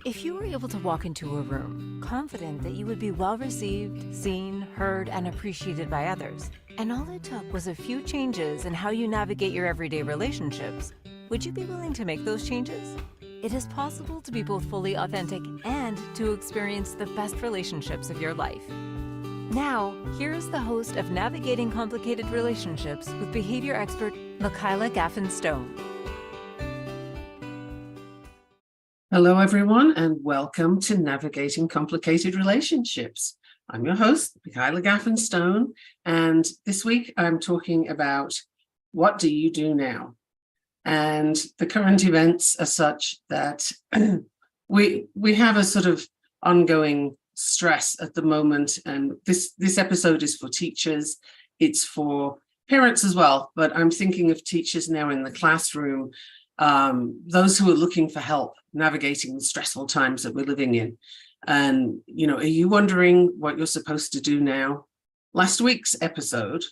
If you were able to walk into a room, confident that you would be well received, seen, heard, and appreciated by others, and all it took was a few changes in how you navigate your everyday relationships, would you be willing to make those changes? It is possible to be both fully authentic and to experience the best relationships of your life. Now, here is the host of Navigating Complicated Relationships with behavior expert Mikki Gaffen. Hello, everyone, and welcome to Navigating Complicated Relationships. I'm your host, Mikki Gaffen, and this week I'm talking about what do you do now? And the current events are such that we have a sort of ongoing stress at the moment, and this episode is for teachers, it's for parents as well, but I'm thinking of teachers now in the classroom, those who are looking for help navigating the stressful times that we're living in. And, are you wondering what you're supposed to do now? Last week's episode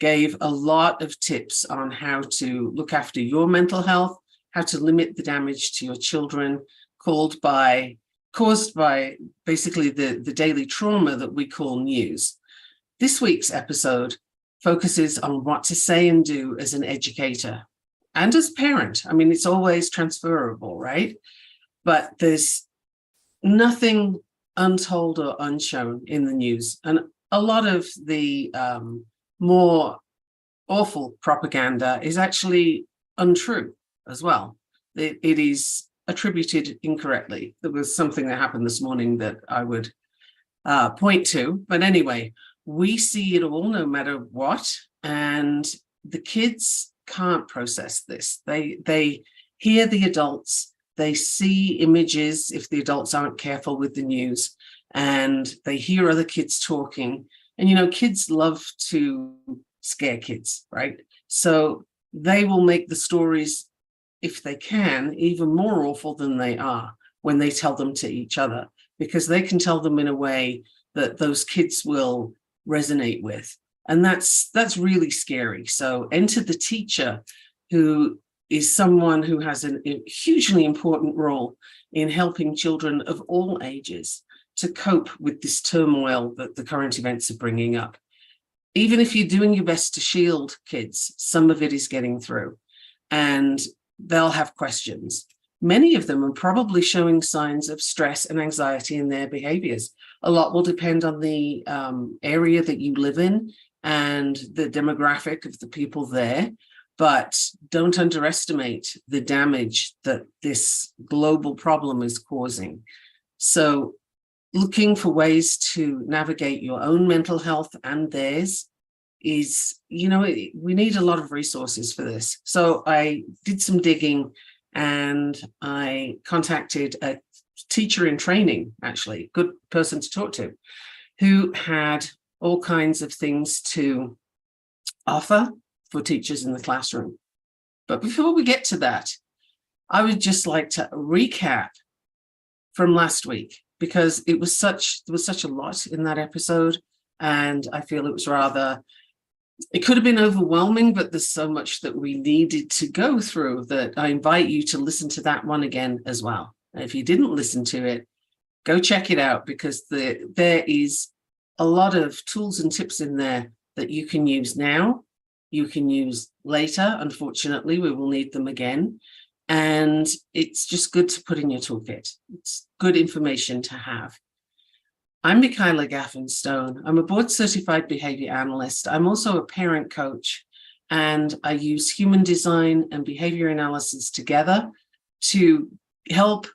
gave a lot of tips on how to look after your mental health, how to limit the damage to your children caused by basically the daily trauma that we call news. This week's episode focuses on what to say and do as an educator and as a parent. I mean, it's always transferable, right? But there's nothing untold or unshown in the news. And a lot of the more awful propaganda is actually untrue as well. It is attributed incorrectly. There was something that happened this morning that I would point to. But anyway, we see it all no matter what. And the kids can't process this. They hear the adults, they see images if the adults aren't careful with the news, and they hear other kids talking. And, kids love to scare kids, right? So they will make the stories, if they can, even more awful than they are when they tell them to each other, because they can tell them in a way that those kids will resonate with. And that's really scary. So enter the teacher, who is someone who has a hugely important role in helping children of all ages to cope with this turmoil that the current events are bringing up. Even if you're doing your best to shield kids, some of it is getting through, and they'll have questions. Many of them are probably showing signs of stress and anxiety in their behaviors. A lot will depend on the area that you live in and the demographic of the people there, but don't underestimate the damage that this global problem is causing. So looking for ways to navigate your own mental health and theirs is, we need a lot of resources for this. So I did some digging and I contacted a teacher in training, actually, good person to talk to, who had all kinds of things to offer for teachers in the classroom. But before we get to that, I would just like to recap from last week, because there was such a lot in that episode, and I feel it could have been overwhelming, but there's so much that we needed to go through that I invite you to listen to that one again as well. And if you didn't listen to it, go check it out, because there is a lot of tools and tips in there that you can use now, you can use later. Unfortunately, we will need them again. And it's just good to put in your toolkit. It's good information to have. I'm Mikki Gaffen. I'm a board certified behavior analyst. I'm also a parent coach, and I use human design and behavior analysis together to help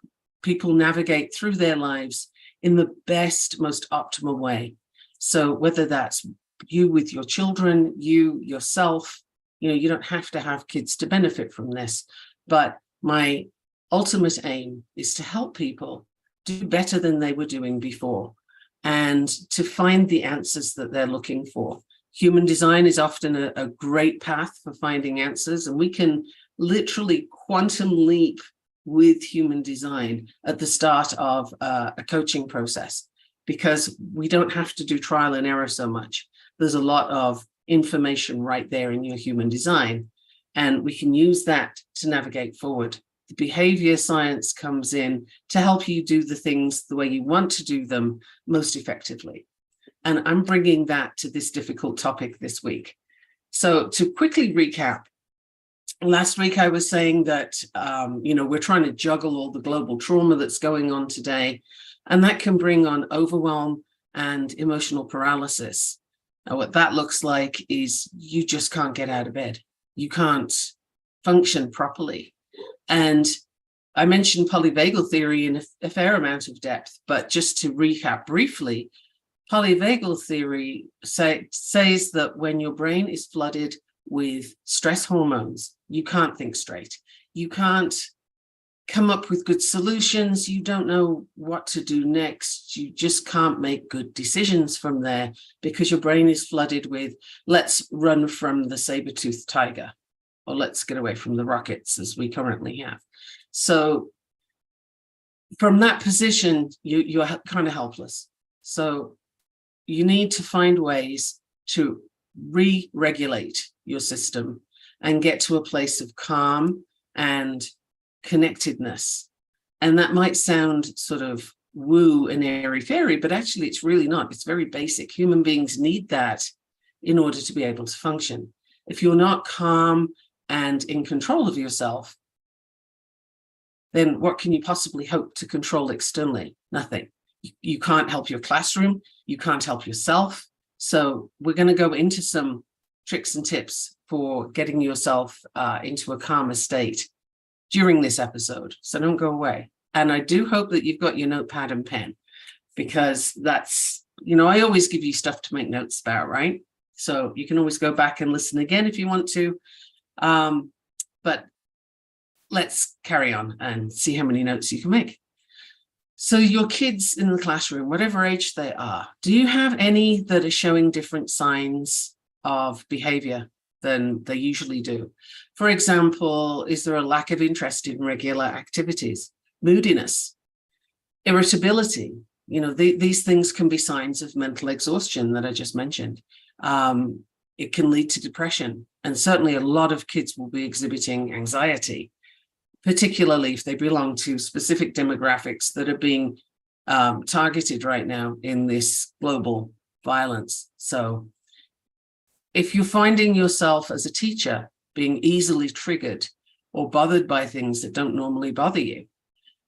people navigate through their lives in the best, most optimal way. So whether that's you with your children, you yourself, you don't have to have kids to benefit from this. But my ultimate aim is to help people do better than they were doing before, and to find the answers that they're looking for. Human design is often a great path for finding answers, and we can literally quantum leap with human design at the start of a coaching process, because we don't have to do trial and error so much. There's a lot of information right there in your human design, and we can use that to navigate forward The behavior science comes in to help you do the things the way you want to do them most effectively. And I'm bringing that to this difficult topic this week. So to quickly recap, last week I was saying that, we're trying to juggle all the global trauma that's going on today, and that can bring on overwhelm and emotional paralysis. Now, what that looks like is you just can't get out of bed. You can't function properly. And I mentioned polyvagal theory in a fair amount of depth, but just to recap briefly, polyvagal theory says that when your brain is flooded with stress hormones, you can't think straight. You can't come up with good solutions. You don't know what to do next. You just can't make good decisions from there because your brain is flooded with, let's run from the saber-toothed tiger, or let's get away from the rockets as we currently have. So from that position, you're kind of helpless. So you need to find ways to re-regulate your system and get to a place of calm and connectedness. And that might sound sort of woo and airy-fairy, but actually it's really not. It's very basic. Human beings need that in order to be able to function. If you're not calm and in control of yourself, then what can you possibly hope to control externally? Nothing. You can't help your classroom. You can't help yourself. So we're going to go into some tricks and tips for getting yourself into a calmer state during this episode. So don't go away. And I do hope that you've got your notepad and pen, because that's, I always give you stuff to make notes about, right? So you can always go back and listen again if you want to. But let's carry on and see how many notes you can make. So your kids in the classroom, whatever age they are, do you have any that are showing different signs of behavior than they usually do? For example, is there a lack of interest in regular activities, moodiness, irritability? These things can be signs of mental exhaustion that I just mentioned. It can lead to depression. And certainly a lot of kids will be exhibiting anxiety, particularly if they belong to specific demographics that are being targeted right now in this global violence. So if you're finding yourself as a teacher being easily triggered or bothered by things that don't normally bother you,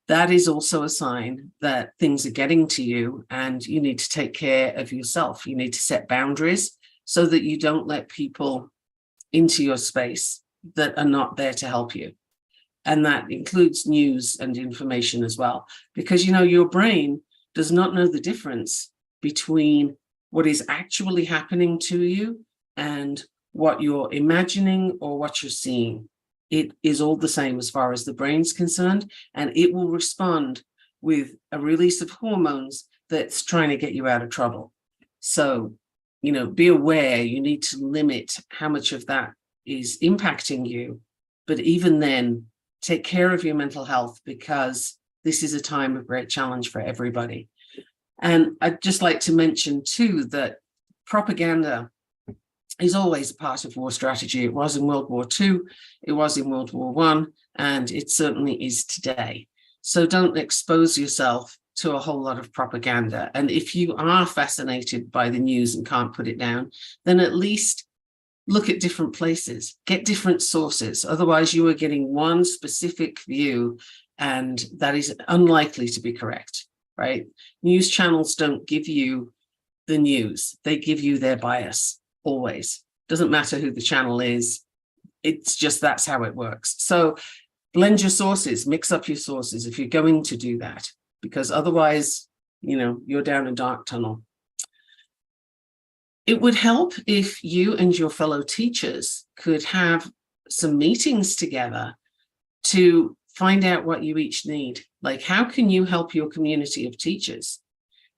that is also a sign that things are getting to you and you need to take care of yourself. You need to set boundaries so that you don't let people into your space that are not there to help you. And that includes news and information as well, because, your brain does not know the difference between what is actually happening to you and what you're imagining or what you're seeing. It is all the same as far as the brain's concerned, and it will respond with a release of hormones that's trying to get you out of trouble. So, be aware. You need to limit how much of that is impacting you. But even then, take care of your mental health, because this is a time of great challenge for everybody. And I'd just like to mention too that propaganda is always a part of war strategy. It was in World War II, it was in World War I, and it certainly is today. So don't expose yourself to a whole lot of propaganda. And if you are fascinated by the news and can't put it down, then at least look at different places, get different sources. Otherwise, you are getting one specific view, and that is unlikely to be correct, right? News channels don't give you the news. They give you their bias, always. Doesn't matter who the channel is. It's just that's how it works. So blend your sources, mix up your sources if you're going to do that, because otherwise, you're down a dark tunnel. It would help if you and your fellow teachers could have some meetings together to find out what you each need. Like, how can you help your community of teachers?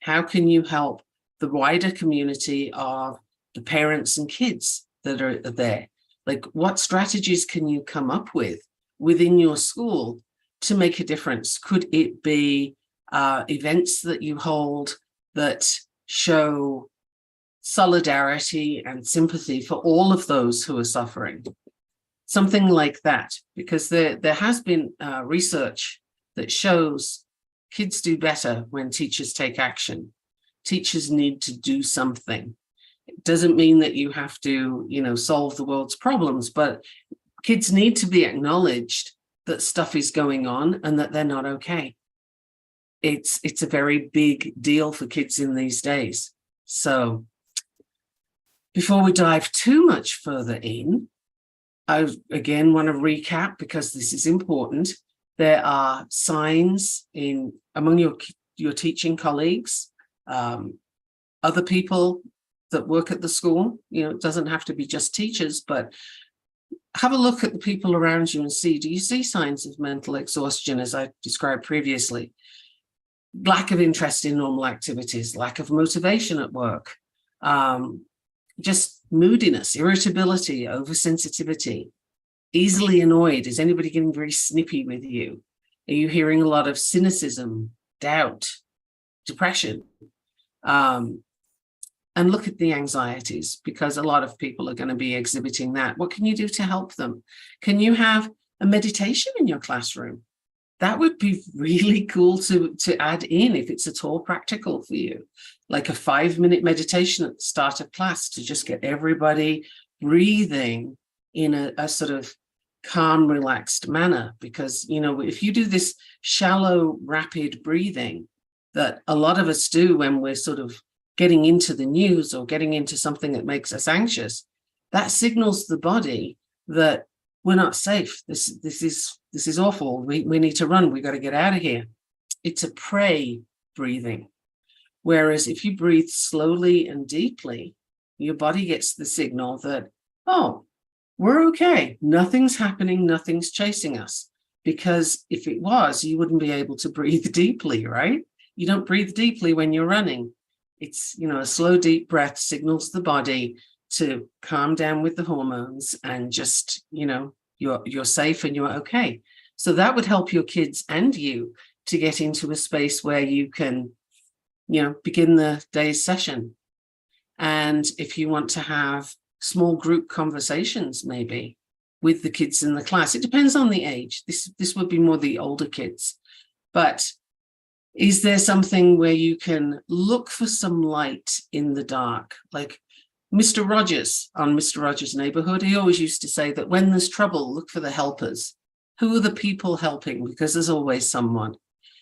How can you help the wider community of the parents and kids that are there? Like, what strategies can you come up with within your school to make a difference? Could it be events that you hold that show solidarity and sympathy for all of those who are suffering? something like that, because there has been research that shows kids do better when teachers take action. Teachers need to do something. It doesn't mean that you have to, solve the world's problems, but kids need to be acknowledged that stuff is going on and that they're not okay. It's a very big deal for kids in these days. So before we dive too much further in, I again want to recap, because this is important. There are signs among your teaching colleagues, other people that work at the school. It doesn't have to be just teachers, but have a look at the people around you and see, do you see signs of mental exhaustion, as I described previously? Lack of interest in normal activities, lack of motivation at work, just moodiness, irritability, oversensitivity, easily annoyed. Is anybody getting very snippy with you? Are you hearing a lot of cynicism, doubt, depression? And look at the anxieties, because a lot of people are going to be exhibiting that. What can you do to help them? Can you have a meditation in your classroom? That would be really cool to add in, if it's at all practical for you, like a 5-minute meditation at the start of class to just get everybody breathing in a sort of calm, relaxed manner. Because, if you do this shallow, rapid breathing that a lot of us do when we're sort of getting into the news or getting into something that makes us anxious, that signals the body that we're not safe. This is awful. We need to run. We got to get out of here. It's a prey breathing. Whereas if you breathe slowly and deeply, your body gets the signal that, oh, we're okay. Nothing's happening. Nothing's chasing us. Because if it was, you wouldn't be able to breathe deeply, right? You don't breathe deeply when you're running. It's, a slow, deep breath signals the body to calm down with the hormones and just, you're safe and you're okay. So that would help your kids and you to get into a space where you can, begin the day's session. And if you want to have small group conversations, maybe with the kids in the class, it depends on the age. This would be more the older kids. But is there something where you can look for some light in the dark? Like Mr. Rogers on Mr. Rogers' Neighborhood, he always used to say that when there's trouble, look for the helpers. Who are the people helping? Because there's always someone.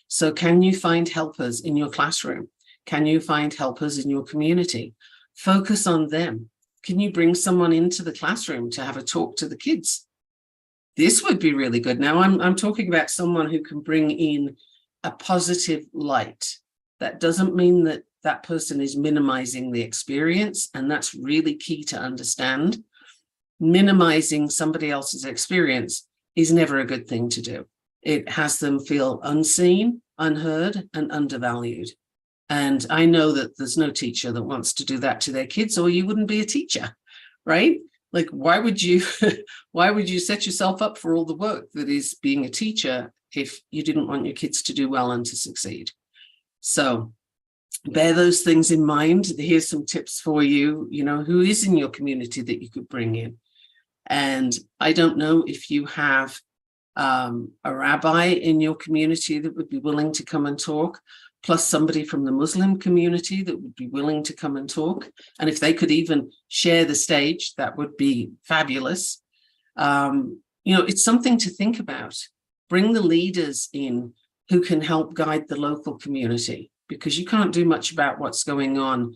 So can you find helpers in your classroom? Can you find helpers in your community? Focus on them. Can you bring someone into the classroom to have a talk to the kids? This would be really good. Now I'm talking about someone who can bring in a positive light. That doesn't mean that that person is minimizing the experience, and that's really key to understand. Minimizing somebody else's experience is never a good thing to do. It has them feel unseen, unheard, and undervalued. And I know that there's no teacher that wants to do that to their kids, or you wouldn't be a teacher, right? Like, why would you set yourself up for all the work that is being a teacher if you didn't want your kids to do well and to succeed? So bear those things in mind. Here's some tips for you, who is in your community that you could bring in. And I don't know if you have a rabbi in your community that would be willing to come and talk, plus somebody from the Muslim community that would be willing to come and talk. And if they could even share the stage, that would be fabulous. It's something to think about. Bring the leaders in who can help guide the local community, because you can't do much about what's going on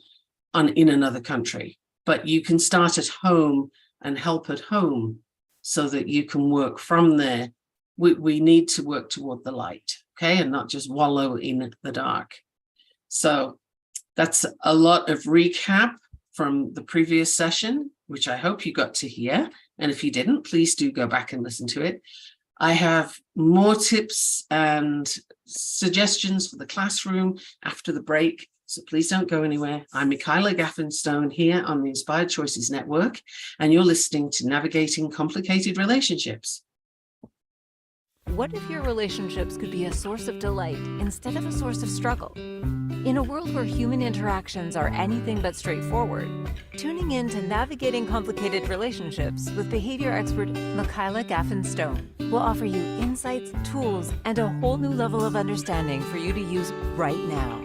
in another country, but you can start at home and help at home so that you can work from there. We need to work toward the light, okay, and not just wallow in the dark. So that's a lot of recap from the previous session, which I hope you got to hear. And if you didn't, please do go back and listen to it. I have more tips and suggestions for the classroom after the break, so please don't go anywhere. I'm Mikki Gaffen here on the Inspired Choices Network, and you're listening to Navigating Complicated Relationships. What if your relationships could be a source of delight instead of a source of struggle? In a world where human interactions are anything but straightforward, tuning in to Navigating Complicated Relationships with behavior expert Gaffen Stone will offer you insights, tools, and a whole new level of understanding for you to use right now.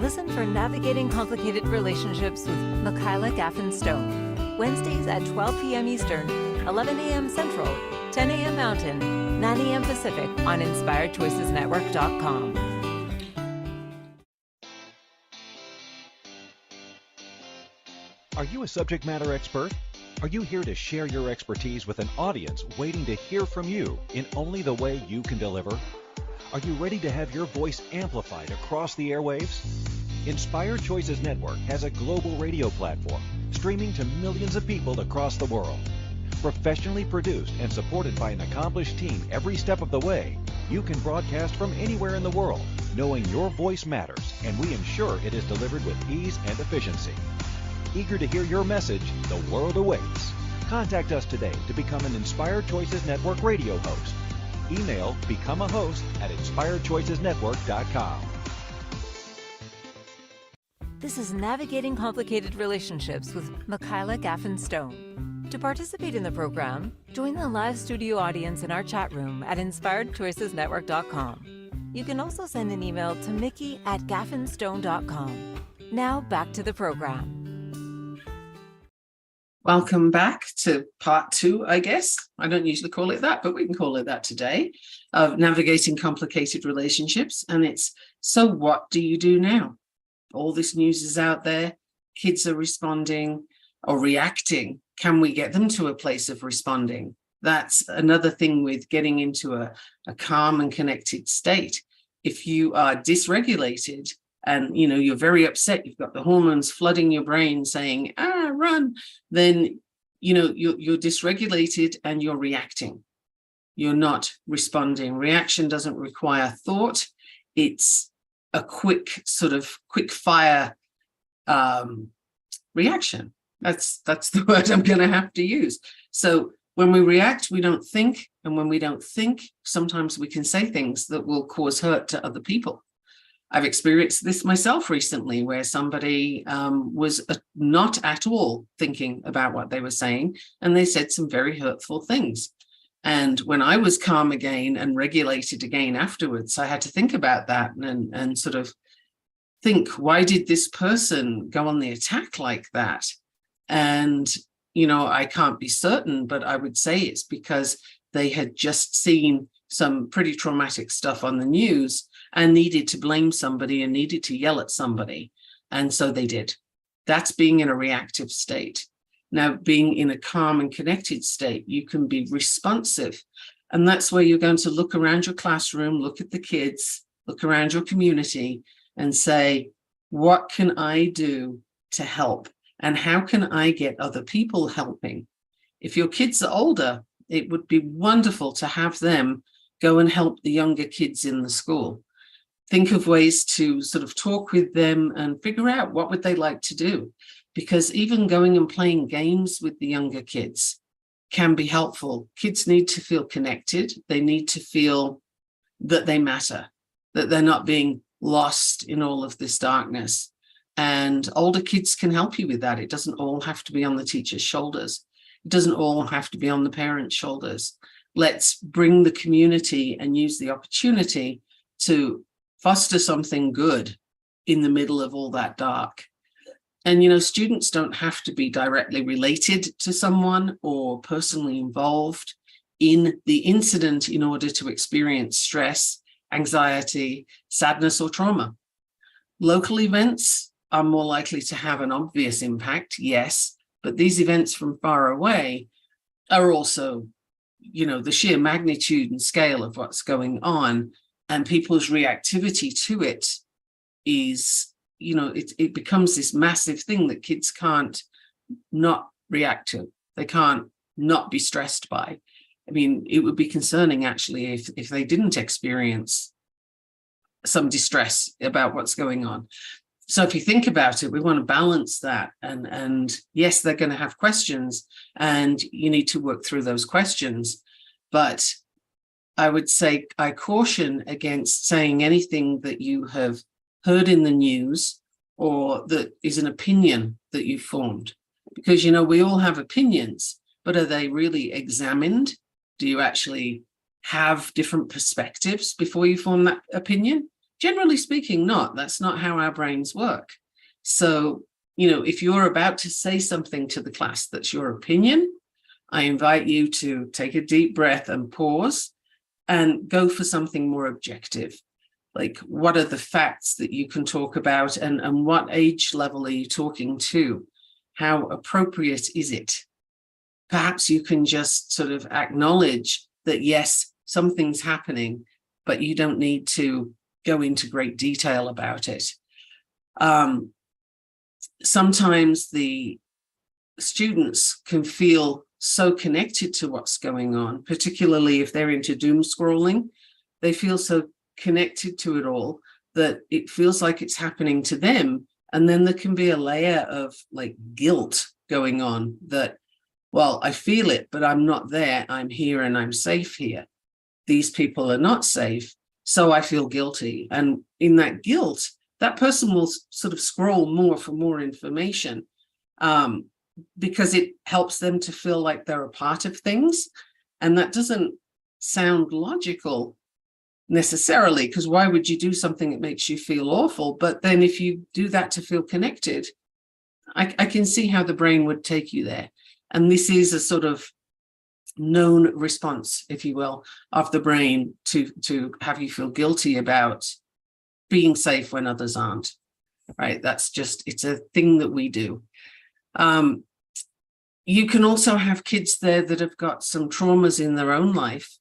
Listen for Navigating Complicated Relationships with Gaffen Stone, Wednesdays at 12 p.m. Eastern, 11 a.m. Central, 10 a.m. Mountain, 9 a.m. Pacific on InspiredChoicesNetwork.com. Are you a subject matter expert? Are you here to share your expertise with an audience waiting to hear from you in only the way you can deliver? Are you ready to have your voice amplified across the airwaves? Inspired Choices Network has a global radio platform streaming to millions of people across the world. Professionally produced and supported by an accomplished team every step of the way, you can broadcast from anywhere in the world, knowing your voice matters, and we ensure it is delivered with ease and efficiency. Eager to hear your message, the world awaits. Contact us today to become an Inspired Choices Network radio host. Email become a host at inspiredchoicesnetwork.com. This is Navigating Complicated Relationships with Gaffen Stone. To participate in the program, join the live studio audience in our chat room at inspiredchoicesnetwork.com. You can also send an email to Mikki at gaffenstone.com. Now back to the program. Welcome back to part 2, I guess. I don't usually call it that, but we can call it that today, of Navigating Complicated Relationships. And it's, so what do you do now? All this news is out there. Kids are responding or reacting. Can we get them to a place of responding? That's another thing with getting into a calm and connected state. If you are dysregulated, and you're very upset, you've got the hormones flooding your brain saying, run, then you're dysregulated and you're reacting. You're not responding. Reaction doesn't require thought. It's a quick fire reaction. That's the word I'm going to have to use. So when we react, we don't think, and when we don't think, sometimes we can say things that will cause hurt to other people. I've experienced this myself recently, where somebody was not at all thinking about what they were saying, and they said some very hurtful things. And when I was calm again and regulated again afterwards, I had to think about that and sort of think, why did this person go on the attack like that? And, I can't be certain, but I would say it's because they had just seen some pretty traumatic stuff on the news and needed to blame somebody and needed to yell at somebody. And so they did. That's being in a reactive state. Now, being in a calm and connected state, you can be responsive. And that's where you're going to look around your classroom, look at the kids, look around your community and say, what can I do to help? And how can I get other people helping? If your kids are older, it would be wonderful to have them go and help the younger kids in the school. Think of ways to sort of talk with them and figure out what would they like to do. Because even going and playing games with the younger kids can be helpful. Kids need to feel connected. They need to feel that they matter, that they're not being lost in all of this darkness. And older kids can help you with that. It doesn't all have to be on the teacher's shoulders. It doesn't all have to be on the parents' shoulders. Let's bring the community and use the opportunity to foster something good in the middle of all that dark. And, students don't have to be directly related to someone or personally involved in the incident in order to experience stress, anxiety, sadness, or trauma. Local events are more likely to have an obvious impact, yes, but these events from far away are also, the sheer magnitude and scale of what's going on, and people's reactivity to it is, it becomes this massive thing that kids can't not react to. They can't not be stressed by. I mean, it would be concerning actually if they didn't experience some distress about what's going on. So if you think about it, we want to balance that. And yes, they're going to have questions and you need to work through those questions. But I would say I caution against saying anything that you have heard in the news or that is an opinion that you formed. Because, we all have opinions, but are they really examined? Do you actually have different perspectives before you form that opinion? Generally speaking, not. That's not how our brains work. So, if you're about to say something to the class that's your opinion, I invite you to take a deep breath and pause and go for something more objective. Like, what are the facts that you can talk about, and what age level are you talking to? How appropriate is it? Perhaps you can just sort of acknowledge that, yes, something's happening, but you don't need to go into great detail about it. Sometimes the students can feel so connected to what's going on, particularly if they're into doom scrolling. They feel so connected to it all that it feels like it's happening to them. And then there can be a layer of like guilt going on that, well, I feel it, but I'm not there. I'm here and I'm safe here. These people are not safe, so I feel guilty. And in that guilt, that person will sort of scroll more for more information, because it helps them to feel like they're a part of things. And that doesn't sound logical necessarily, because why would you do something that makes you feel awful? But then if you do that to feel connected, I can see how the brain would take you there. And this is a sort of known response, if you will, of the brain to have you feel guilty about being safe when others aren't, right? It's a thing that we do. You can also have kids there that have got some traumas in their own life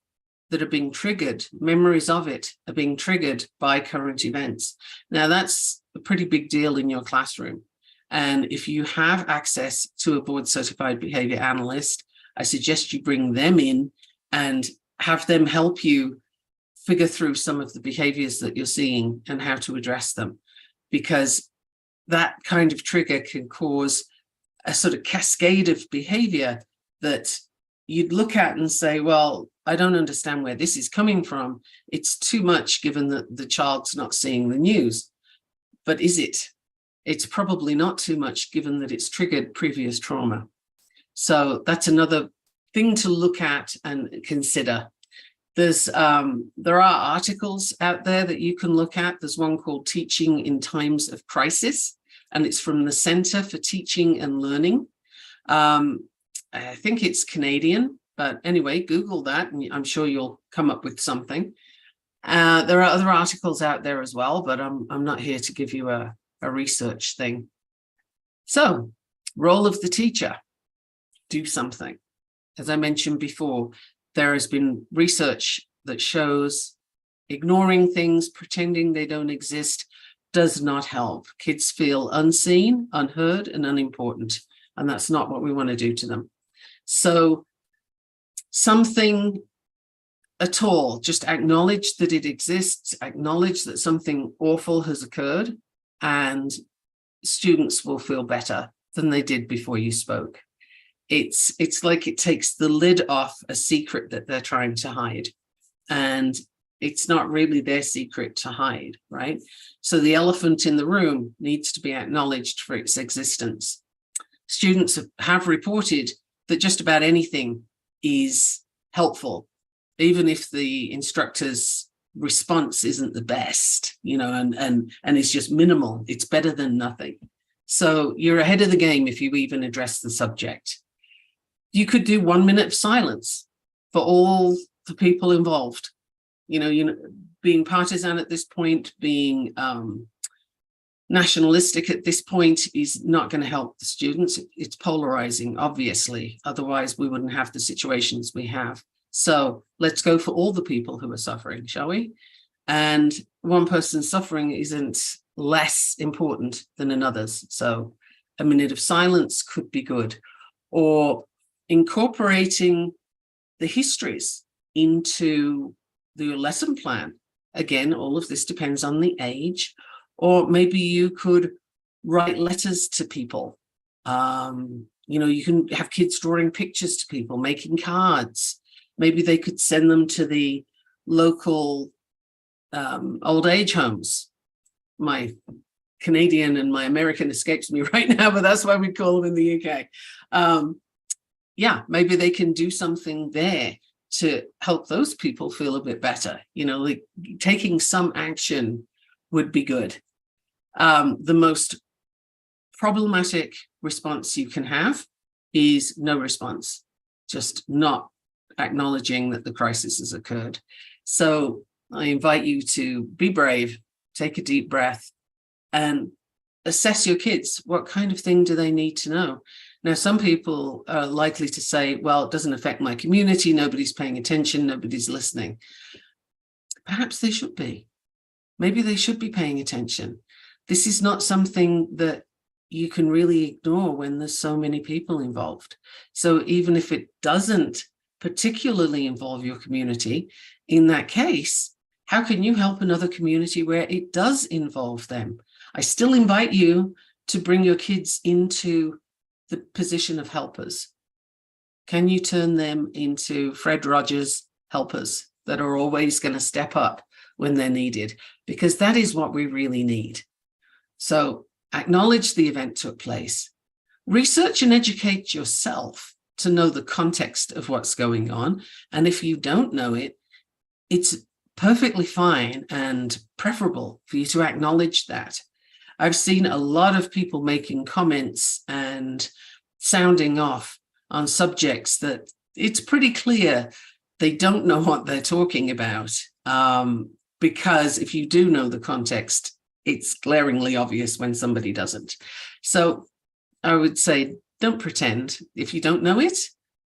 that are being triggered. Memories of it are being triggered by current events. Now, that's a pretty big deal in your classroom. And if you have access to a board certified behavior analyst, I suggest you bring them in and have them help you figure through some of the behaviors that you're seeing and how to address them, because that kind of trigger can cause a sort of cascade of behavior that you'd look at and say, well, I don't understand where this is coming from. It's too much given that the child's not seeing the news. But is it? It's probably not too much given that it's triggered previous trauma. So that's another thing to look at and consider. There are articles out there that you can look at. There's one called Teaching in Times of Crisis, and it's from the Center for Teaching and Learning. I think it's Canadian, but anyway, Google that and I'm sure you'll come up with something. There are other articles out there as well, but I'm not here to give you a research thing. So, role of the teacher, do something. As I mentioned before, there has been research that shows ignoring things, pretending they don't exist, does not help. Kids feel unseen, unheard, and unimportant, and that's not what we want to do to them. So something at all, just acknowledge that it exists, acknowledge that something awful has occurred, and students will feel better than they did before you spoke. It's like it takes the lid off a secret that they're trying to hide. And it's not really their secret to hide, right? So the elephant in the room needs to be acknowledged for its existence. Students have reported that just about anything is helpful, even if the instructor's response isn't the best, and it's just minimal. It's better than nothing. So you're ahead of the game if you even address the subject. You could do 1 minute of silence for all the people involved. Being partisan at this point, being nationalistic at this point is not going to help the students. It's polarizing, obviously. Otherwise, we wouldn't have the situations we have. So let's go for all the people who are suffering, shall we? And one person's suffering isn't less important than another's. So a minute of silence could be good. Or incorporating the histories into the lesson plan. Again, all of this depends on the age. Or maybe you could write letters to people. You can have kids drawing pictures to people, making cards. Maybe they could send them to the local old age homes my Canadian and my American escapes me right now, but that's why we call them in the UK. Yeah, maybe they can do something there to help those people feel a bit better. Like taking some action would be good. The most problematic response you can have is no response, just not acknowledging that the crisis has occurred. So I invite you to be brave, take a deep breath, and assess your kids. What kind of thing do they need to know? Now, some people are likely to say, well, it doesn't affect my community. Nobody's paying attention. Nobody's listening. Perhaps they should be. Maybe they should be paying attention. This is not something that you can really ignore when there's so many people involved. So even if it doesn't particularly involve your community, in that case, how can you help another community where it does involve them? I still invite you to bring your kids into the position of helpers. Can you turn them into Fred Rogers helpers that are always going to step up when they're needed? Because that is what we really need. So acknowledge the event took place. Research and educate yourself to know the context of what's going on. And if you don't know it, it's perfectly fine and preferable for you to acknowledge that. I've seen a lot of people making comments and sounding off on subjects that it's pretty clear they don't know what they're talking about. Because if you do know the context, it's glaringly obvious when somebody doesn't. So I would say, don't pretend. If you don't know it,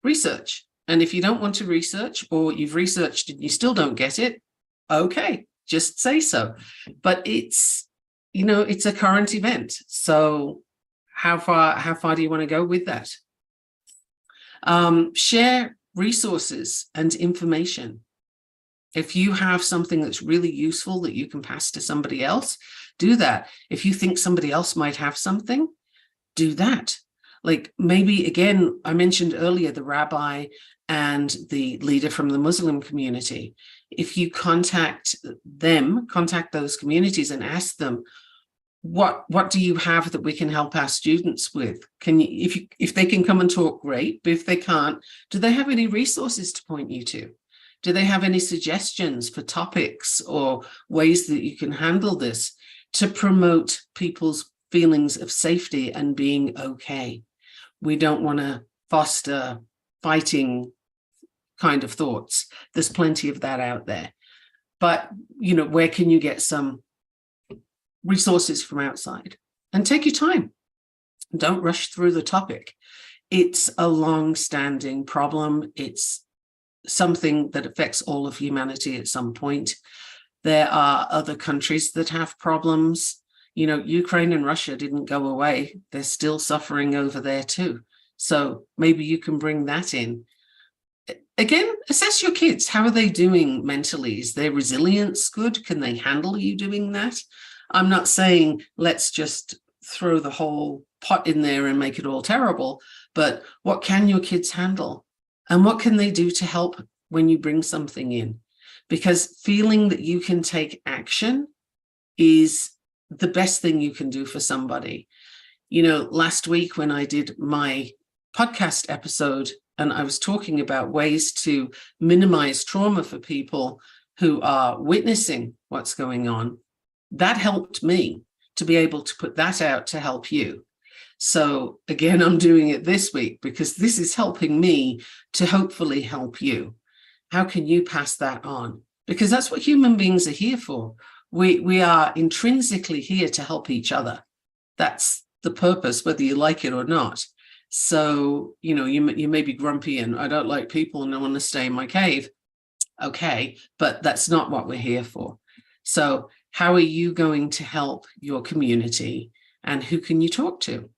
research. And if you don't want to research, or you've researched and you still don't get it, okay, just say so. But it's a current event. So how far do you want to go with that? Share resources and information. If you have something that's really useful that you can pass to somebody else, do that. If you think somebody else might have something, do that. Like maybe, again, I mentioned earlier, the rabbi and the leader from the Muslim community. If you contact those communities and ask them, what do you have that we can help our students with? If they can come and talk, great. But if they can't, do they have any resources to point you to? Do they have any suggestions for topics or ways that you can handle this to promote people's feelings of safety and being okay? We don't want to foster fighting kind of thoughts. There's plenty of that out there. But, where can you get some resources from outside? And take your time. Don't rush through the topic. It's a long-standing problem. It's something that affects all of humanity at some point. There are other countries that have problems. Ukraine and Russia didn't go away. They're still suffering over there too. So maybe you can bring that in. Again, assess your kids. How are they doing mentally? Is their resilience good? Can they handle you doing that? I'm not saying let's just throw the whole pot in there and make it all terrible, but what can your kids handle? And what can they do to help when you bring something in? Because feeling that you can take action is the best thing you can do for somebody. Last week when I did my podcast episode and I was talking about ways to minimize trauma for people who are witnessing what's going on, that helped me to be able to put that out to help you. So again, I'm doing it this week because this is helping me to hopefully help you. How can you pass that on? Because that's what human beings are here for. We are intrinsically here to help each other. That's the purpose, whether you like it or not. So, you may be grumpy and I don't like people and I want to stay in my cave. Okay, but that's not what we're here for. So how are you going to help your community and who can you talk to?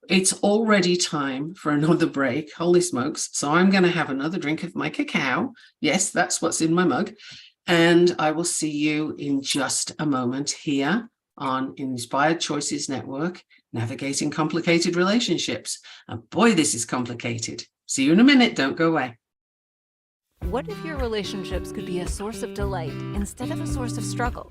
It's already time for another break. Holy smokes. So I'm going to have another drink of my cacao. Yes, that's what's in my mug. And I will see you in just a moment here on Inspired Choices Network, Navigating Complicated Relationships. And boy, this is complicated. See you in a minute. Don't go away. What if your relationships could be a source of delight instead of a source of struggle?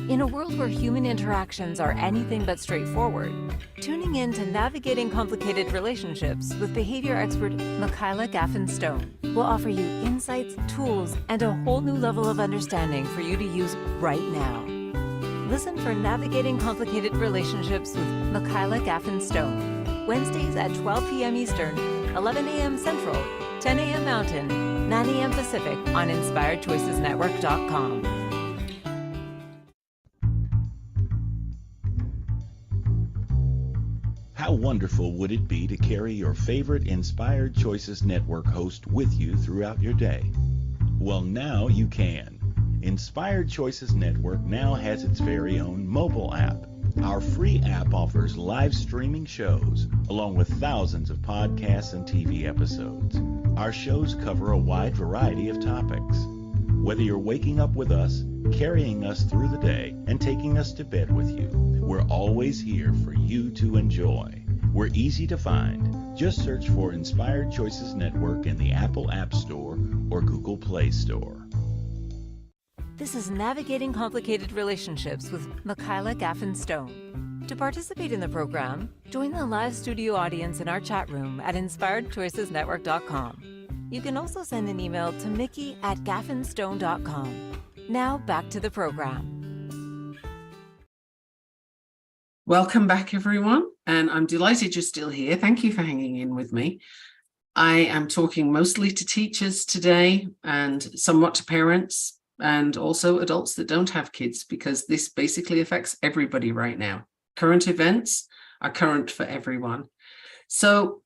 In a world where human interactions are anything but straightforward, tuning in to Navigating Complicated Relationships with behavior expert Gaffen will offer you insights, tools, and a whole new level of understanding for you to use right now. Listen for Navigating Complicated Relationships with Gaffen, Wednesdays at 12 p.m. Eastern, 11 a.m. Central, 10 a.m. Mountain, 9 a.m. Pacific on InspiredChoicesNetwork.com. How wonderful would it be to carry your favorite Inspired Choices Network host with you throughout your day? Well, now you can. Inspired Choices Network now has its very own mobile app. Our free app offers live streaming shows, along with thousands of podcasts and TV episodes. Our shows cover a wide variety of topics. Whether you're waking up with us, carrying us through the day, and taking us to bed with you, we're always here for you to enjoy. We're easy to find. Just search for Inspired Choices Network in the Apple App Store or Google Play Store. This is Navigating Complicated Relationships with Gaffen. To participate in the program, join the live studio audience in our chat room at InspiredChoicesNetwork.com. You can also send an email to Mikki@gaffenstone.com. Now back to the program. Welcome back, everyone, and I'm delighted you're still here. Thank you for hanging in with me. I am talking mostly to teachers today and somewhat to parents and also adults that don't have kids, because this basically affects everybody right now. Current events are current for everyone. So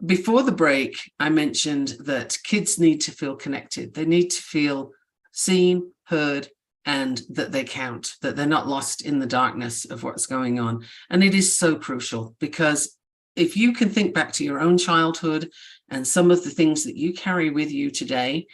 before the break, I mentioned that kids need to feel connected. They need to feel seen, heard, and that they count, that they're not lost in the darkness of what's going on. And it is so crucial, because if you can think back to your own childhood and some of the things that you carry with you today,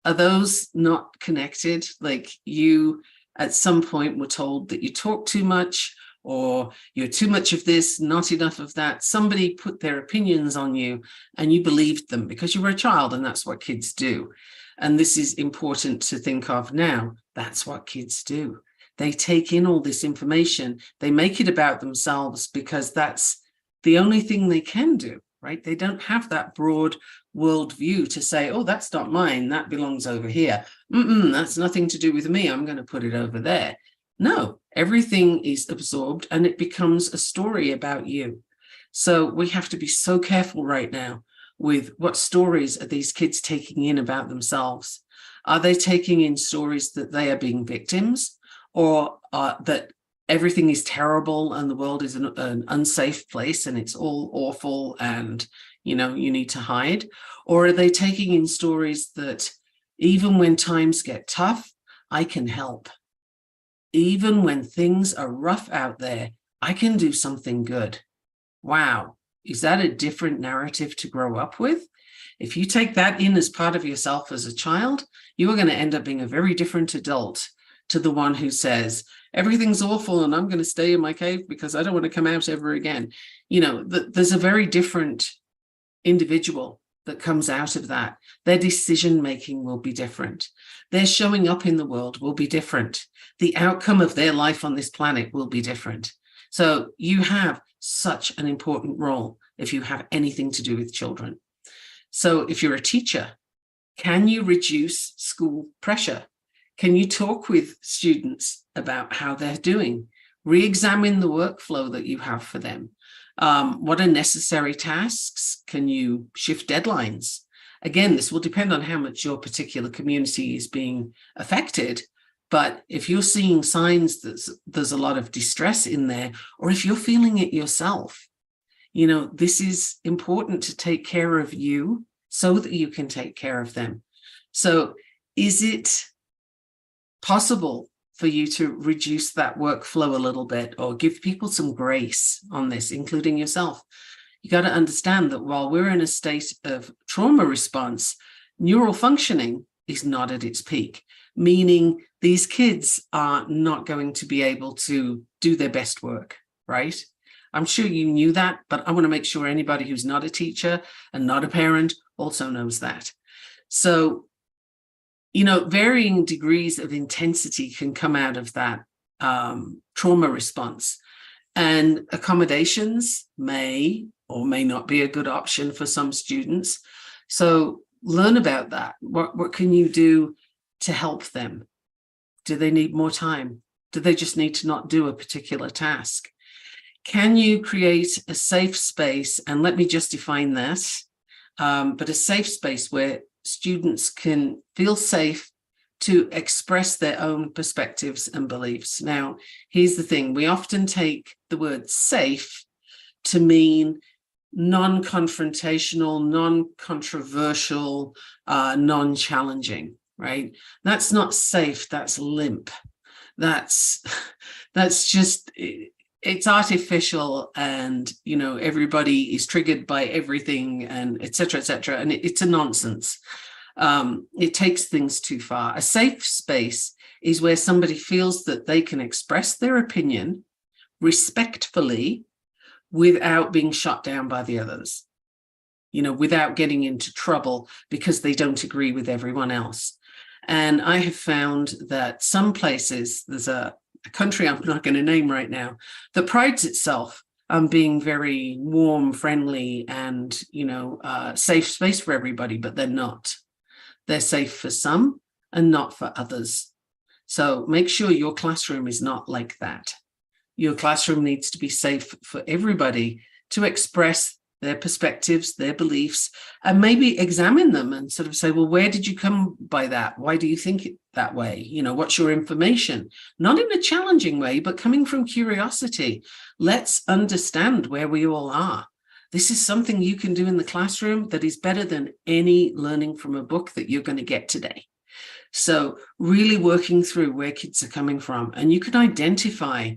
are those not connected? Like you at some point were told that you talk too much, or you're too much of this, not enough of that. Somebody put their opinions on you and you believed them because you were a child, and that's what kids do. And this is important to think of now. That's what kids do. They take in all this information. They make it about themselves because that's the only thing they can do, right? They don't have that broad world view to say, oh, that's not mine. That belongs over here. That's nothing to do with me. I'm going to put it over there. No, everything is absorbed and it becomes a story about you. So we have to be so careful right now with what stories are these kids taking in about themselves. Are they taking in stories that they are being victims, or that everything is terrible and the world is an unsafe place and it's all awful and, you need to hide? Or are they taking in stories that even when times get tough, I can help. Even when things are rough out there, I can do something good. Wow. Is that a different narrative to grow up with? If you take that in as part of yourself as a child, you are going to end up being a very different adult to the one who says, everything's awful and I'm going to stay in my cave because I don't want to come out ever again. There's a very different individual that comes out of that. Their decision-making will be different. Their showing up in the world will be different. The outcome of their life on this planet will be different. So you have such an important role if you have anything to do with children. So if you're a teacher, can you reduce school pressure? Can you talk with students about how they're doing? Re-examine the workflow that you have for them. What are necessary tasks? Can you shift deadlines? Again, this will depend on how much your particular community is being affected. But if you're seeing signs that there's a lot of distress in there, or if you're feeling it yourself, this is important to take care of you so that you can take care of them. So is it possible for you to reduce that workflow a little bit, or give people some grace on this, including yourself? You got to understand that while we're in a state of trauma response, neural functioning is not at its peak, meaning these kids are not going to be able to do their best work, right? I'm sure you knew that, but I want to make sure anybody who's not a teacher and not a parent also knows that. So, varying degrees of intensity can come out of that trauma response. And accommodations may or may not be a good option for some students. So learn about that. What can you do to help them? Do they need more time? Do they just need to not do a particular task? Can you create a safe space? And let me just define that. But a safe space where students can feel safe to express their own perspectives and beliefs. Now, here's the thing. We often take the word safe to mean non-confrontational, non-controversial, non-challenging, right? That's not safe, that's limp. That's just, it's artificial, and, you know, everybody is triggered by everything, and et cetera, and it's a nonsense. It takes things too far. A safe space is where somebody feels that they can express their opinion respectfully without being shot down by the others, you know, without getting into trouble because they don't agree with everyone else. And I have found that some places, there's a country I'm not going to name right now, that prides itself on being very warm, friendly, and, you know, safe space for everybody, but they're not. They're safe for some and not for others. So make sure your classroom is not like that. Your classroom needs to be safe for everybody to express their perspectives, their beliefs, and maybe examine them and sort of say, well, where did you come by that? Why do you think it that way? You know, what's your information? Not in a challenging way, but coming from curiosity. Let's understand where we all are. This is something you can do in the classroom that is better than any learning from a book that you're going to get today. So really working through where kids are coming from, and you can identify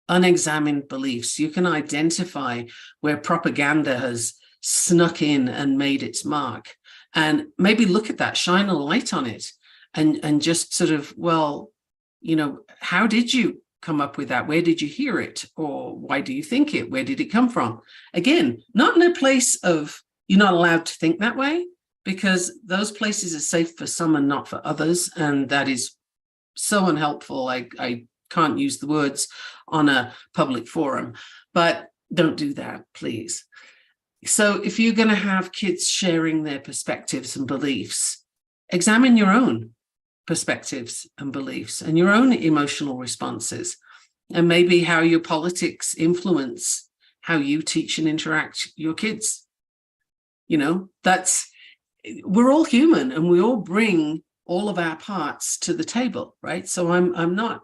unexamined beliefs. You can identify where propaganda has snuck in and made its mark, and maybe look at that, shine a light on it, and just sort of, well, you know, how did you come up with that? Where did you hear it? Or why do you think it? Where did it come from? Again, not in a place of you're not allowed to think that way, because those places are safe for some and not for others. And that is so unhelpful. I can't use the words on a public forum, but don't do that, please. So if you're going to have kids sharing their perspectives and beliefs, examine your own perspectives and beliefs and your own emotional responses, and maybe how your politics influence how you teach and interact your kids. You know, we're all human and we all bring all of our parts to the table, right? So I'm not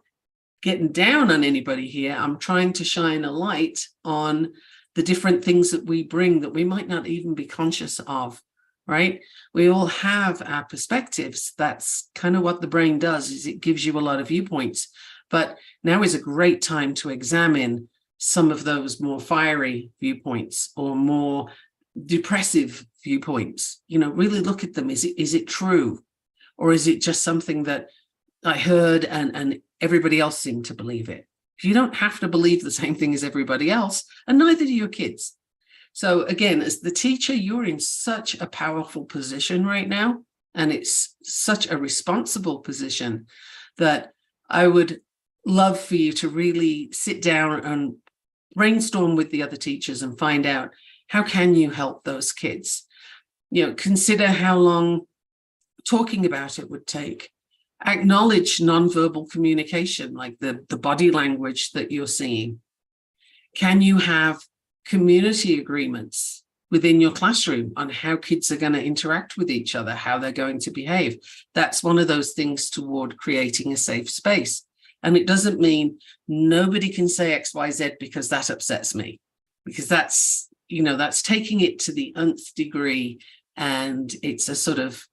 getting down on anybody here. I'm trying to shine a light on the different things that we bring that we might not even be conscious of, right? We all have our perspectives. That's kind of what the brain does, is it gives you a lot of viewpoints. But now is a great time to examine some of those more fiery viewpoints or more depressive viewpoints. You know, really look at them. Is it true? Or is it just something that I heard and everybody else seemed to believe it? You don't have to believe the same thing as everybody else, and neither do your kids. So again, as the teacher, you're in such a powerful position right now, and it's such a responsible position that I would love for you to really sit down and brainstorm with the other teachers and find out, how can you help those kids? You know, consider how long talking about it would take. Acknowledge nonverbal communication, like the body language that you're seeing. Can you have community agreements within your classroom on how kids are going to interact with each other, how they're going to behave? That's one of those things toward creating a safe space. And it doesn't mean nobody can say X, Y, Z because that upsets me, because that's, you know, that's taking it to the nth degree, and it's a sort of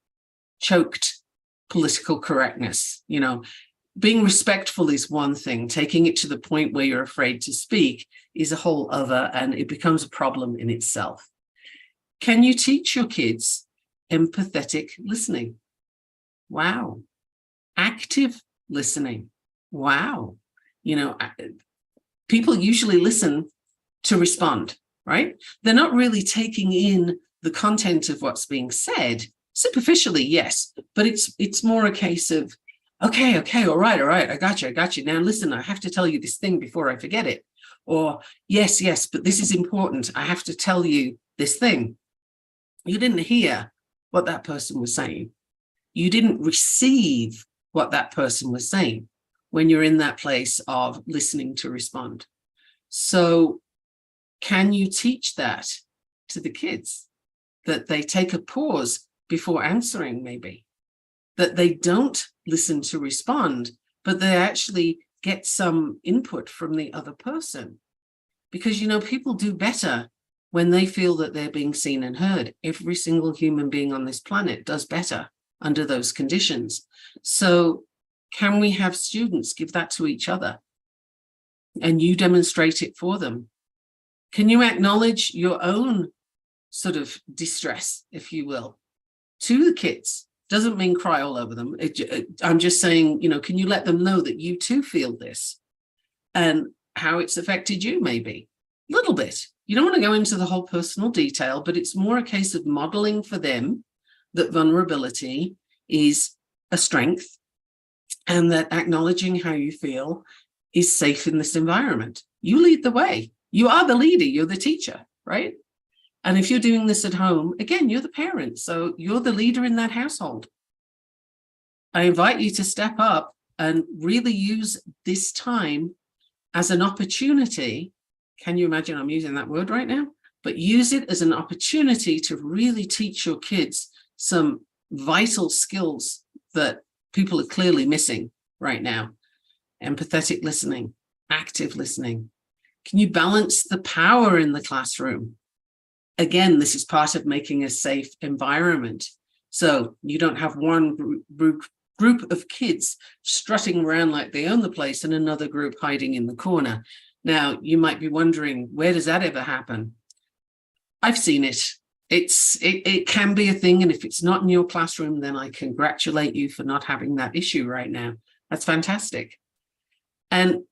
choked political correctness. You know, being respectful is one thing. Taking it to the point where you're afraid to speak is a whole other, and it becomes a problem in itself. Can you teach your kids empathetic listening? Wow. Active listening. Wow. You know, people usually listen to respond, right? They're not really taking in the content of what's being said. Superficially, yes, but it's more a case of Okay, all right, I got you. Now listen, I have to tell you this thing before I forget it. Or yes, but this is important. I have to tell you this thing. You didn't hear what that person was saying. You didn't receive what that person was saying when you're in that place of listening to respond. So can you teach that to the kids? That they take a pause before answering, maybe. That they don't listen to respond, but they actually get some input from the other person. Because, people do better when they feel that they're being seen and heard. Every single human being on this planet does better under those conditions. So can we have students give that to each other and you demonstrate it for them? Can you acknowledge your own sort of distress, if you will, to the kids? Doesn't mean cry all over them. I'm just saying, can you let them know that you too feel this and how it's affected you, maybe a little bit. You don't want to go into the whole personal detail, but it's more a case of modeling for them that vulnerability is a strength and that acknowledging how you feel is safe in this environment. You lead the way. You are the leader. You're the teacher, right? And if you're doing this at home, again, you're the parent. So you're the leader in that household. I invite you to step up and really use this time as an opportunity. Can you imagine I'm using that word right now? But use it as an opportunity to really teach your kids some vital skills that people are clearly missing right now. Empathetic listening, active listening. Can you balance the power in the classroom? Again, this is part of making a safe environment. So you don't have one group of kids strutting around like they own the place and another group hiding in the corner. Now, you might be wondering, where does that ever happen? I've seen it. It can be a thing. And if it's not in your classroom, then I congratulate you for not having that issue right now. That's fantastic. And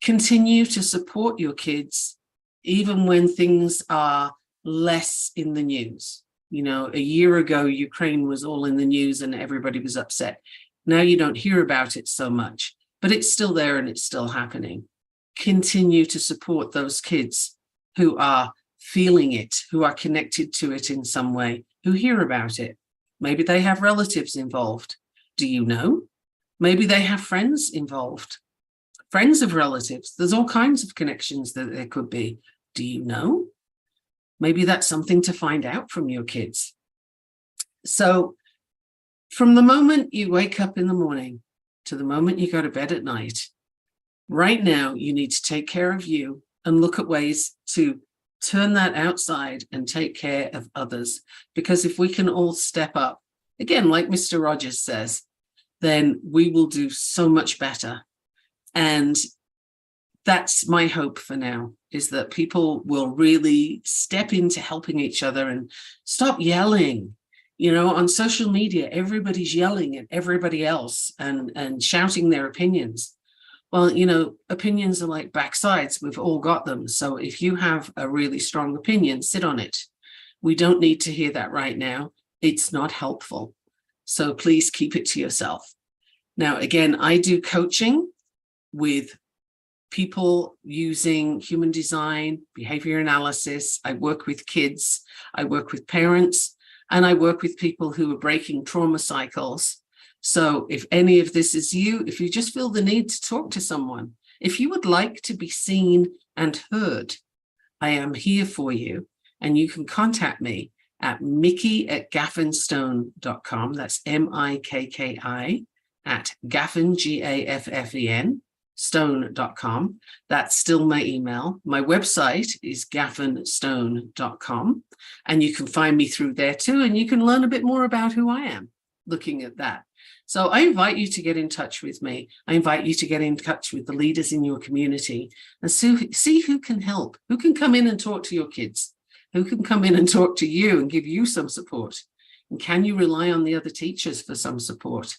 continue to support your kids, even when things are less in the news. A year ago, Ukraine was all in the news and everybody was upset. Now you don't hear about it so much, but it's still there and it's still happening. Continue to support those kids who are feeling it, who are connected to it in some way, who hear about it. Maybe they have relatives involved. Do you know? Maybe they have friends involved, friends of relatives. There's all kinds of connections that there could be. Do you know? Maybe that's something to find out from your kids. So from the moment you wake up in the morning to the moment you go to bed at night, right now you need to take care of you and look at ways to turn that outside and take care of others. Because if we can all step up, again, like Mr. Rogers says, then we will do so much better. And that's my hope for now, is that people will really step into helping each other and stop yelling. On social media, everybody's yelling at everybody else and shouting their opinions. Well, opinions are like backsides. We've all got them. So if you have a really strong opinion, sit on it. We don't need to hear that right now. It's not helpful. So please keep it to yourself. Now, again, I do coaching with people using human design, behavior analysis. I work with kids. I work with parents. And I work with people who are breaking trauma cycles. So if any of this is you, if you just feel the need to talk to someone, if you would like to be seen and heard, I am here for you. And you can contact me at Mikki@gaffenstone.com. That's MIKKI at Gaffen, GAFFEN, stone.com. That's still my email. My website is gaffenstone.com. And you can find me through there too. And you can learn a bit more about who I am looking at that. So I invite you to get in touch with me. I invite you to get in touch with the leaders in your community and see who can help, who can come in and talk to your kids, who can come in and talk to you and give you some support. And can you rely on the other teachers for some support?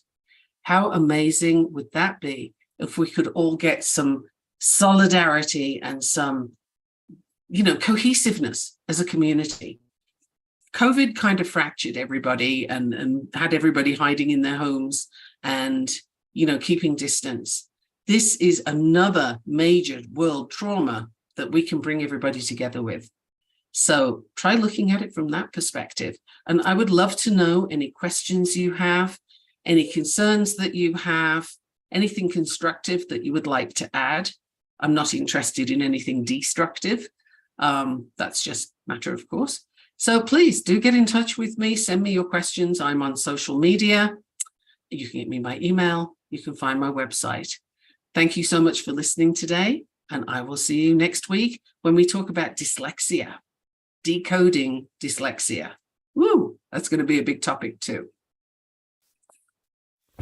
How amazing would that be if we could all get some solidarity and some, cohesiveness as a community? COVID kind of fractured everybody and had everybody hiding in their homes. And keeping distance. This is another major world trauma that we can bring everybody together with. So try looking at it from that perspective. And I would love to know any questions you have, any concerns that you have, anything constructive that you would like to add. I'm not interested in anything destructive. That's just a matter of course. So please do get in touch with me. Send me your questions. I'm on social media. You can get me by email. You can find my website. Thank you so much for listening today. And I will see you next week when we talk about dyslexia, decoding dyslexia. Woo, that's going to be a big topic too.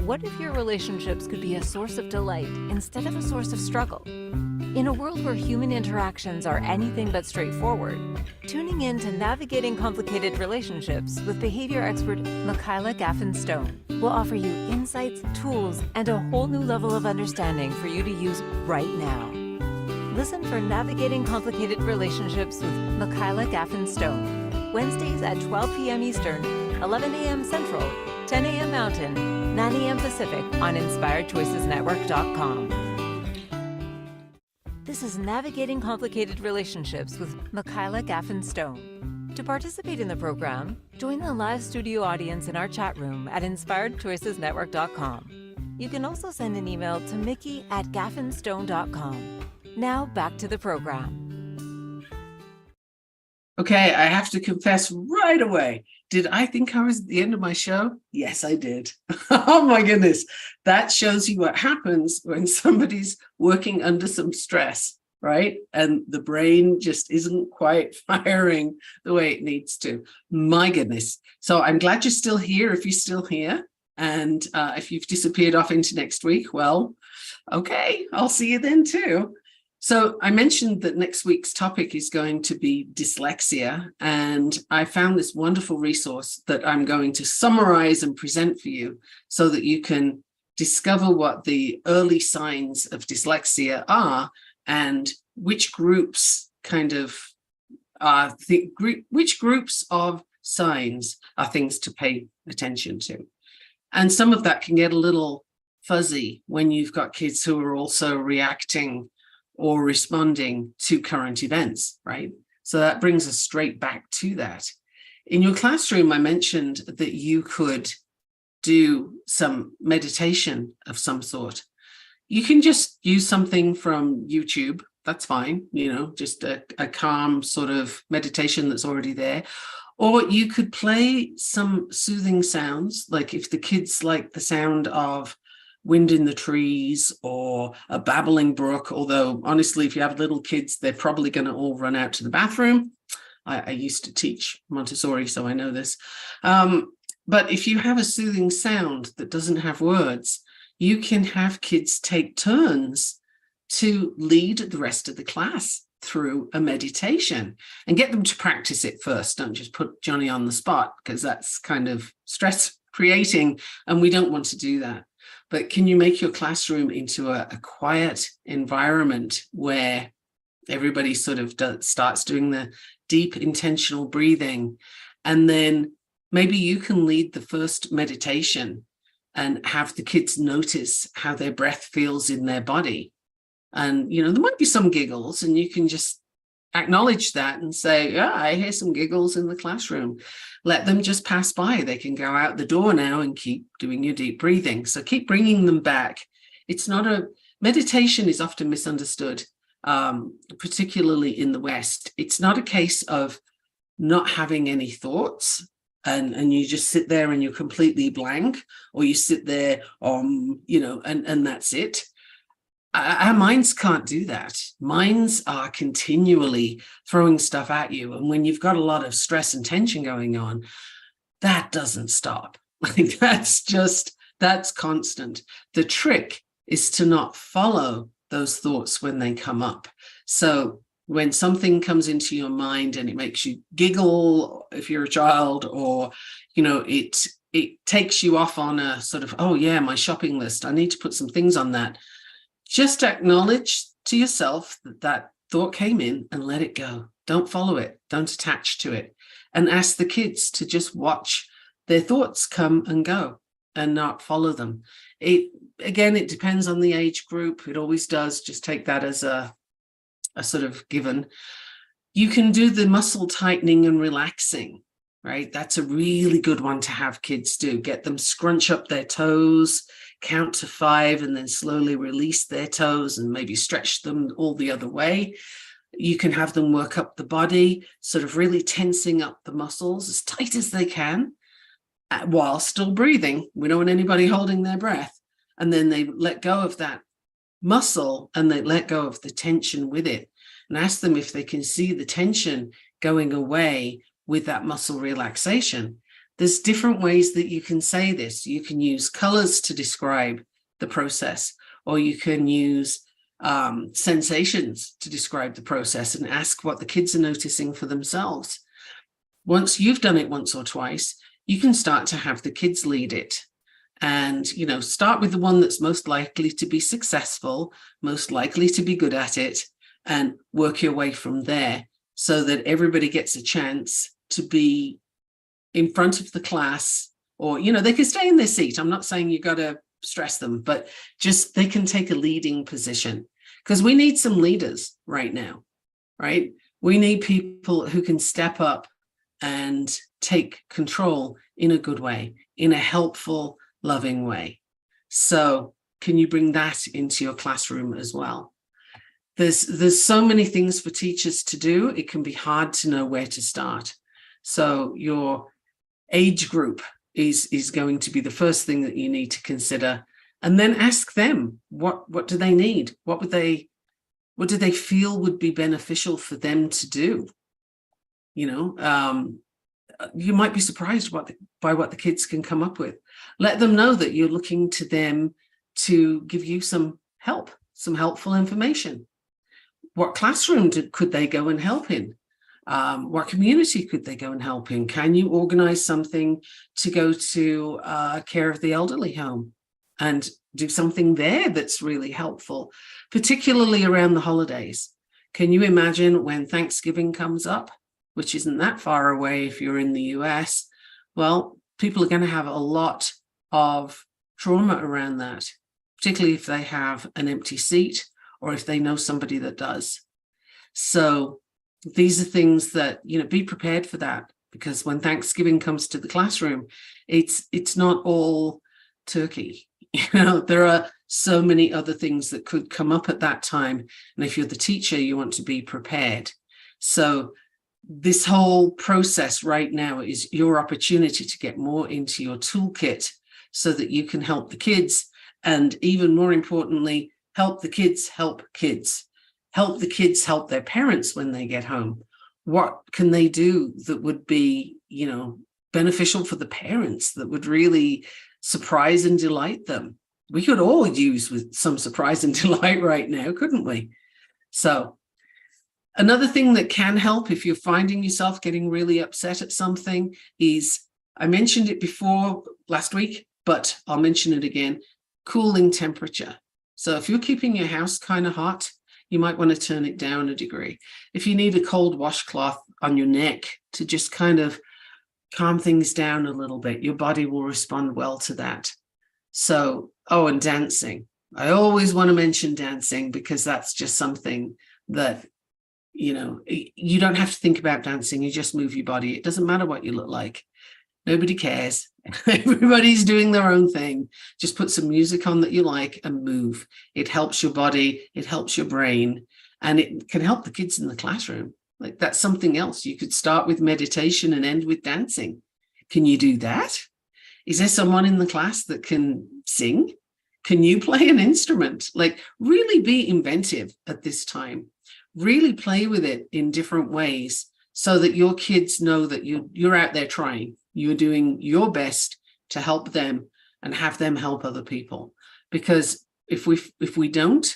What if your relationships could be a source of delight instead of a source of struggle? In a world where human interactions are anything but straightforward, tuning in to Navigating Complicated Relationships with behavior expert Gaffen Stone will offer you insights, tools, and a whole new level of understanding for you to use right now. Listen for Navigating Complicated Relationships with Gaffen Stone, Wednesdays at 12 p.m. Eastern, 11 a.m. Central, 10 a.m. Mountain, 9 a.m. Pacific on InspiredChoicesNetwork.com. This is Navigating Complicated Relationships with Gaffen Stone. To participate in the program, join the live studio audience in our chat room at InspiredChoicesNetwork.com. You can also send an email to Mikki at gaffenstone.com. Now back to the program. Okay, I have to confess right away. Did I think I was at the end of my show? Yes, I did. Oh my goodness. That shows you what happens when somebody's working under some stress, right? And the brain just isn't quite firing the way it needs to. My goodness. So I'm glad you're still here if you're still here. And if you've disappeared off into next week, well, okay, I'll see you then too. So I mentioned that next week's topic is going to be dyslexia, and I found this wonderful resource that I'm going to summarize and present for you so that you can discover what the early signs of dyslexia are and which groups which groups of signs are things to pay attention to. And some of that can get a little fuzzy when you've got kids who are also reacting or responding to current events, right? So that brings us straight back to that. In your classroom, I mentioned that you could do some meditation of some sort. You can just use something from YouTube. That's fine, just a calm sort of meditation that's already there. Or you could play some soothing sounds, like if the kids like the sound of wind in the trees or a babbling brook, although honestly, if you have little kids, they're probably going to all run out to the bathroom. I used to teach Montessori, so I know this. But if you have a soothing sound that doesn't have words, you can have kids take turns to lead the rest of the class through a meditation and get them to practice it first. Don't just put Johnny on the spot, because that's kind of stress creating and we don't want to do that. But can you make your classroom into a quiet environment where everybody sort of starts doing the deep intentional breathing, and then maybe you can lead the first meditation and have the kids notice how their breath feels in their body. And, there might be some giggles, and you can just acknowledge that and say, yeah, I hear some giggles in the classroom. Let them just pass by. They can go out the door now and keep doing your deep breathing. So keep bringing them back. Meditation is often misunderstood, particularly in the West. It's not a case of not having any thoughts and you just sit there and you're completely blank, or you sit there, and that's it. Our minds can't do that. Minds are continually throwing stuff at you. And when you've got a lot of stress and tension going on, that doesn't stop. Like that's constant. The trick is to not follow those thoughts when they come up. So when something comes into your mind and it makes you giggle, if you're a child, or, it takes you off on a sort of, oh yeah, my shopping list, I need to put some things on that. Just acknowledge to yourself that thought came in and let it go. Don't follow it. Don't attach to it. And ask the kids to just watch their thoughts come and go and not follow them. It depends on the age group. It always does. Just take that as a sort of given. You can do the muscle tightening and relaxing, right? That's a really good one to have kids do. Get them scrunch up their toes, count to 5, and then slowly release their toes and maybe stretch them all the other way. You can have them work up the body, sort of really tensing up the muscles as tight as they can while still breathing. We don't want anybody holding their breath. And then they let go of that muscle and they let go of the tension with it, and ask them if they can see the tension going away with that muscle relaxation. There's different ways that you can say this. You can use colors to describe the process, or you can use sensations to describe the process and ask what the kids are noticing for themselves. Once you've done it once or twice, you can start to have the kids lead it. And, start with the one that's most likely to be successful, most likely to be good at it, and work your way from there so that everybody gets a chance to be in front of the class, or, they can stay in their seat. I'm not saying you got to stress them, but just they can take a leading position, because we need some leaders right now, right? We need people who can step up and take control in a good way, in a helpful, loving way. So can you bring that into your classroom as well? There's so many things for teachers to do. It can be hard to know where to start. So your age group is going to be the first thing that you need to consider, and then ask them what do they need? What do they feel would be beneficial for them to do? You might be surprised by what the kids can come up with. Let them know that you're looking to them to give you some help, some helpful information. What classroom could they go and help in? What community could they go and help in? Can you organize something to go to care of the elderly home and do something there that's really helpful, particularly around the holidays? Can you imagine when Thanksgiving comes up, which isn't that far away if you're in the US? Well, people are going to have a lot of trauma around that, particularly if they have an empty seat or if they know somebody that does. So these are things that, be prepared for that, because when Thanksgiving comes to the classroom, it's not all turkey. There are so many other things that could come up at that time. And if you're the teacher, you want to be prepared. So this whole process right now is your opportunity to get more into your toolkit so that you can help the kids, and even more importantly, help the kids help kids. Help the kids help their parents when they get home. What can they do that would be, beneficial for the parents, that would really surprise and delight them? We could all use with some surprise and delight right now, couldn't we? So another thing that can help if you're finding yourself getting really upset at something is, I mentioned it before last week, but I'll mention it again, cooling temperature. So if you're keeping your house kind of hot, you might want to turn it down a degree. If you need a cold washcloth on your neck to just kind of calm things down a little bit, your body will respond well to that. So, and dancing. I always want to mention dancing, because that's just something that, you don't have to think about dancing. You just move your body. It doesn't matter what you look like. Nobody cares. Everybody's doing their own thing. Just put some music on that you like and move. It helps your body. It helps your brain. And it can help the kids in the classroom. Like, that's something else. You could start with meditation and end with dancing. Can you do that? Is there someone in the class that can sing? Can you play an instrument? Like, really be inventive at this time. Really play with it in different ways so that your kids know that you're out there trying. You're doing your best to help them and have them help other people. Because if we don't,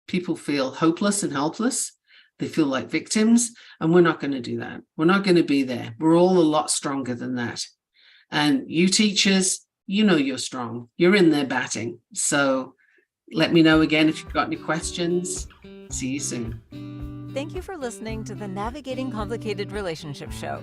people feel hopeless and helpless. They feel like victims, and we're not going to do that. We're not going to be there. We're all a lot stronger than that. And you teachers, you're strong. You're in there batting. So let me know again if you've got any questions. See you soon. Thank you for listening to the Navigating Complicated Relationships show.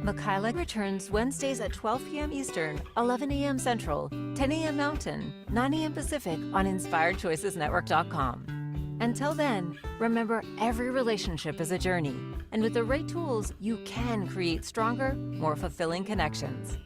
Michaela returns Wednesdays at 12 p.m. Eastern, 11 a.m. Central, 10 a.m. Mountain, 9 a.m. Pacific on InspiredChoicesNetwork.com. Until then, remember every relationship is a journey, and with the right tools, you can create stronger, more fulfilling connections.